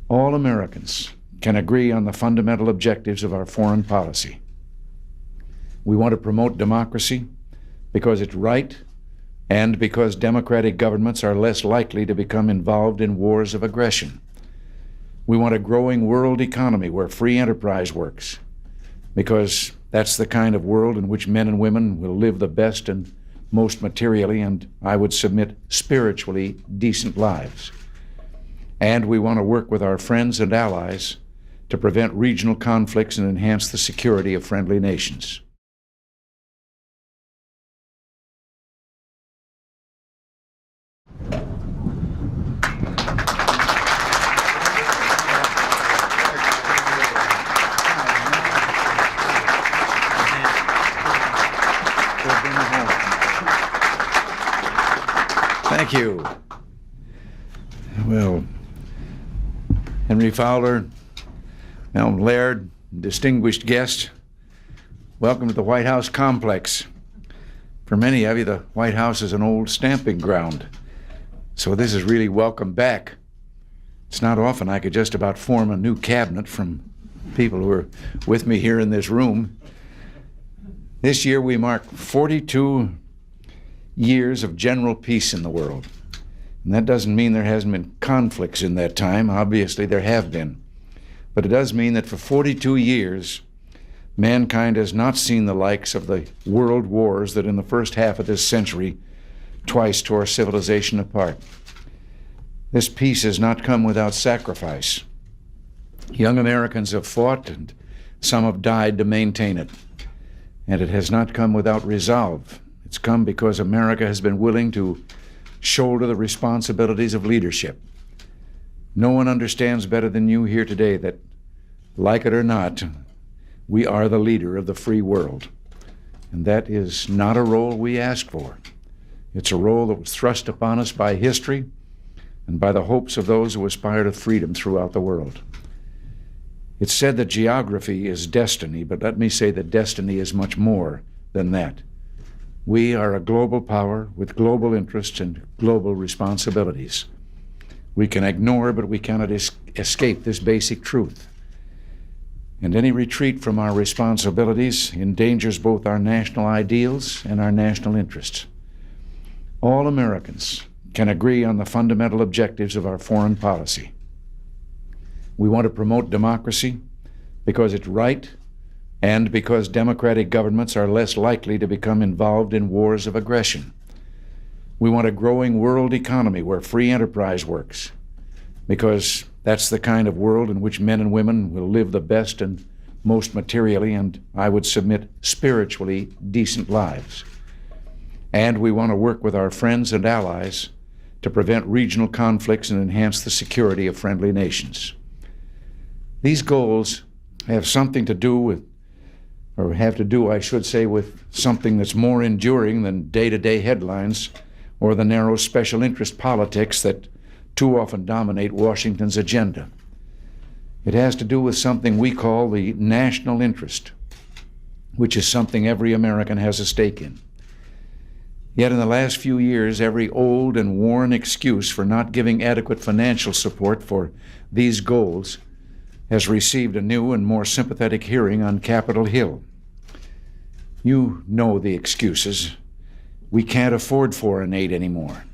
All Americans can agree on the fundamental objectives of our foreign policy. We want to promote democracy because it's right and because democratic governments are less likely to become involved in wars of aggression. We want a growing world economy where free enterprise works because that's the kind of world in which men and women will live the best and most materially and, I would submit, spiritually decent lives. And we want to work with our friends and allies to prevent regional conflicts and enhance the security of friendly nations. Thank you. Well, Henry Fowler, Elm Laird, distinguished guest, welcome to the White House complex. For many of you, the White House is an old stamping ground, so this is really welcome back. It's not often I could just about form a new cabinet from people who are with me here in this room. This year we mark 42 years of general peace in the world. And that doesn't mean there hasn't been conflicts in that time. Obviously, there have been. But it does mean that for 42 years, mankind has not seen the likes of the world wars that in the first half of this century twice tore civilization apart. This peace has not come without sacrifice. Young Americans have fought, and some have died to maintain it. And it has not come without resolve. It's come because America has been willing to shoulder the responsibilities of leadership. No one understands better than you here today that, like it or not, we are the leader of the free world. And that is not a role we asked for. It's a role that was thrust upon us by history and by the hopes of those who aspire to freedom throughout the world. It's said that geography is destiny, but let me say that destiny is much more than that. We are a global power with global interests and global responsibilities. We can ignore, but we cannot escape this basic truth. And any retreat from our responsibilities endangers both our national ideals and our national interests. All Americans can agree on the fundamental objectives of our foreign policy. We want to promote democracy because it's right and because democratic governments are less likely to become involved in wars of aggression. We want a growing world economy where free enterprise works, because that's the kind of world in which men and women will live the best and most materially and, I would submit, spiritually decent lives. And we want to work with our friends and allies to prevent regional conflicts and enhance the security of friendly nations. These goals have something to do with, or have to do, I should say, with something that's more enduring than day-to-day headlines or the narrow special interest politics that too often dominate Washington's agenda. It has to do with something we call the national interest, which is something every American has a stake in. Yet in the last few years, every old and worn excuse for not giving adequate financial support for these goals has received a new and more sympathetic hearing on Capitol Hill. You know the excuses. We can't afford foreign aid anymore.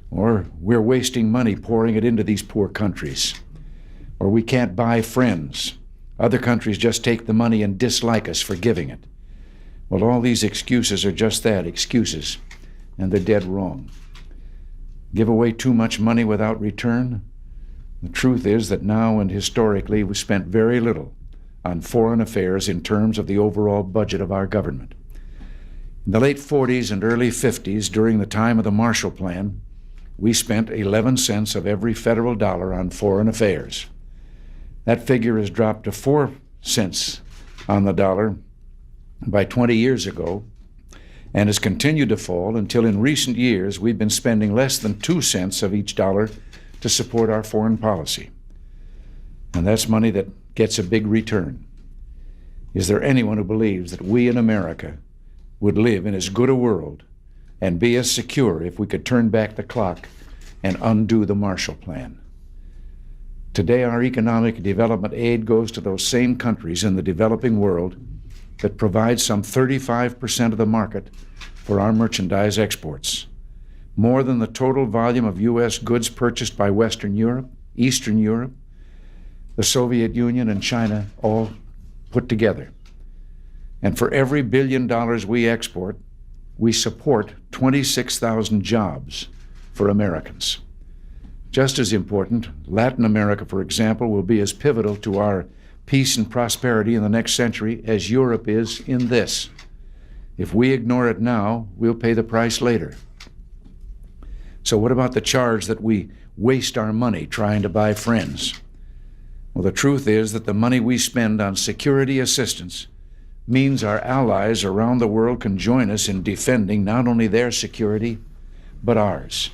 Or we're wasting money pouring it into these poor countries. Or we can't buy friends. Other countries just take the money and dislike us for giving it. Well, all these excuses are just that, excuses, and they're dead wrong. Give away too much money without return? The truth is that now and historically we've spent very little on foreign affairs in terms of the overall budget of our government. In the late 40s and early 50s, during the time of the Marshall Plan, we spent 11 cents of every federal dollar on foreign affairs. That figure has dropped to 4 cents on the dollar by 20 years ago and has continued to fall until in recent years we've been spending less than 2 cents of each dollar to support our foreign policy. And that's money that gets a big return. Is there anyone who believes that we in America would live in as good a world and be as secure if we could turn back the clock and undo the Marshall Plan? Today, our economic development aid goes to those same countries in the developing world that provide some 35% of the market for our merchandise exports, more than the total volume of U.S. goods purchased by Western Europe, Eastern Europe, the Soviet Union, and China all put together. And for every $1 billion we export, we support 26,000 jobs for Americans. Just as important, Latin America, for example, will be as pivotal to our peace and prosperity in the next century as Europe is in this. If we ignore it now, we'll pay the price later. So what about the charge that we waste our money trying to buy friends? Well, the truth is that the money we spend on security assistance means our allies around the world can join us in defending not only their security, but ours.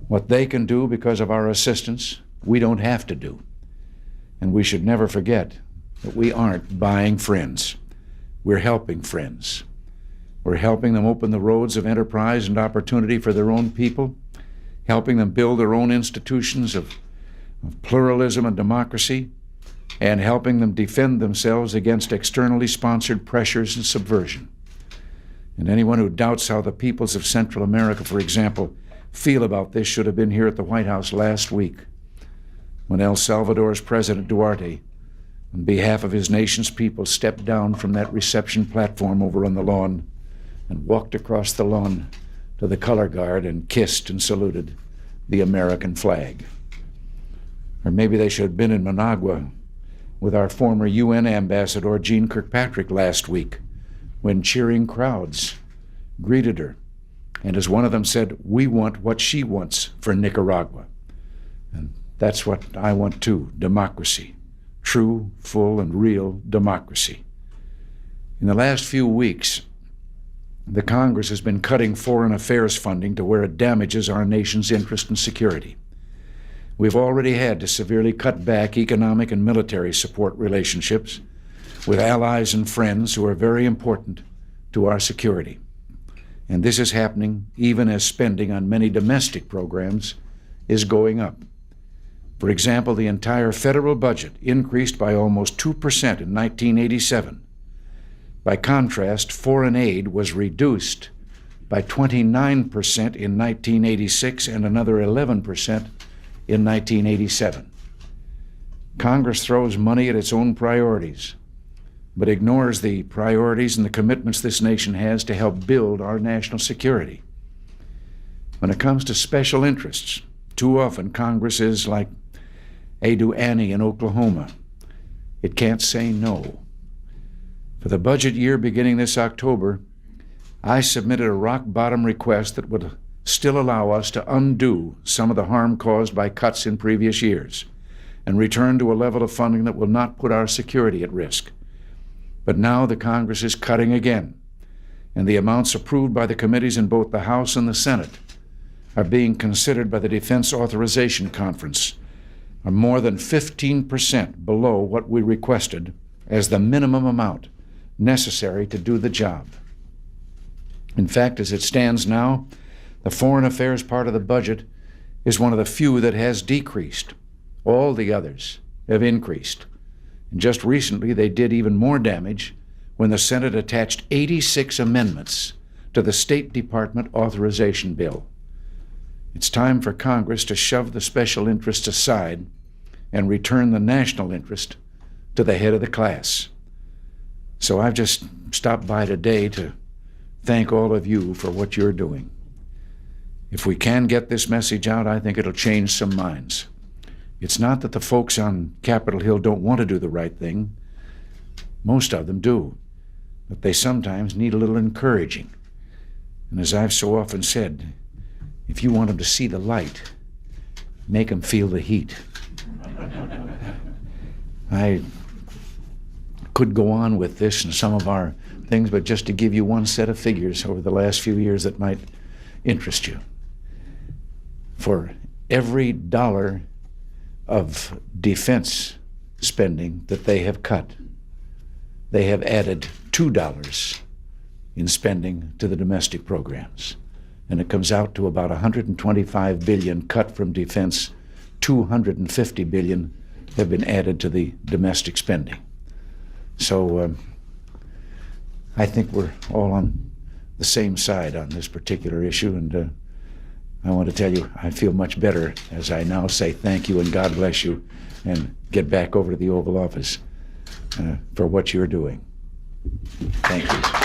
What they can do because of our assistance, we don't have to do. And we should never forget that we aren't buying friends. We're helping friends. We're helping them open the roads of enterprise and opportunity for their own people, helping them build their own institutions of pluralism and democracy, and helping them defend themselves against externally sponsored pressures and subversion. And anyone who doubts how the peoples of Central America, for example, feel about this should have been here at the White House last week when El Salvador's President Duarte, on behalf of his nation's people, stepped down from that reception platform over on the lawn and walked across the lawn to the color guard and kissed and saluted the American flag. Or maybe they should have been in Managua with our former UN ambassador, Jean Kirkpatrick, last week, when cheering crowds greeted her. And as one of them said, we want what she wants for Nicaragua. And that's what I want too, democracy. True, full, and real democracy. In the last few weeks, the Congress has been cutting foreign affairs funding to where it damages our nation's interest and security. We've already had to severely cut back economic and military support relationships with allies and friends who are very important to our security. And this is happening even as spending on many domestic programs is going up. For example, the entire federal budget increased by almost 2% in 1987. By contrast, foreign aid was reduced by 29% in 1986 and another 11% in 1987. Congress throws money at its own priorities, but ignores the priorities and the commitments this nation has to help build our national security. When it comes to special interests, too often Congress is like Adu Annie in Oklahoma. It can't say no. For the budget year beginning this October, I submitted a rock-bottom request that would still allow us to undo some of the harm caused by cuts in previous years and return to a level of funding that will not put our security at risk. But now the Congress is cutting again, and the amounts approved by the committees in both the House and the Senate are being considered by the Defense Authorization Conference are more than 15% below what we requested as the minimum amount necessary to do the job. In fact, as it stands now, the foreign affairs part of the budget is one of the few that has decreased. All the others have increased. And just recently, they did even more damage when the Senate attached 86 amendments to the State Department authorization bill. It's time for Congress to shove the special interests aside and return the national interest to the head of the class. So I've just stopped by today to thank all of you for what you're doing. If we can get this message out, I think it'll change some minds. It's not that the folks on Capitol Hill don't want to do the right thing. Most of them do. But they sometimes need a little encouraging. And as I've so often said, if you want them to see the light, make them feel the heat. I could go on with this and some of our things, but just to give you one set of figures over the last few years that might interest you. For every dollar of defense spending that they have cut, they have added $2 in spending to the domestic programs. And it comes out to about $125 billion cut from defense 250 billion have been added to the domestic spending. So I think we're all on the same side on this particular issue, and I want to tell you I feel much better as I now say thank you and God bless you and get back over to the Oval Office for what you're doing. Thank you.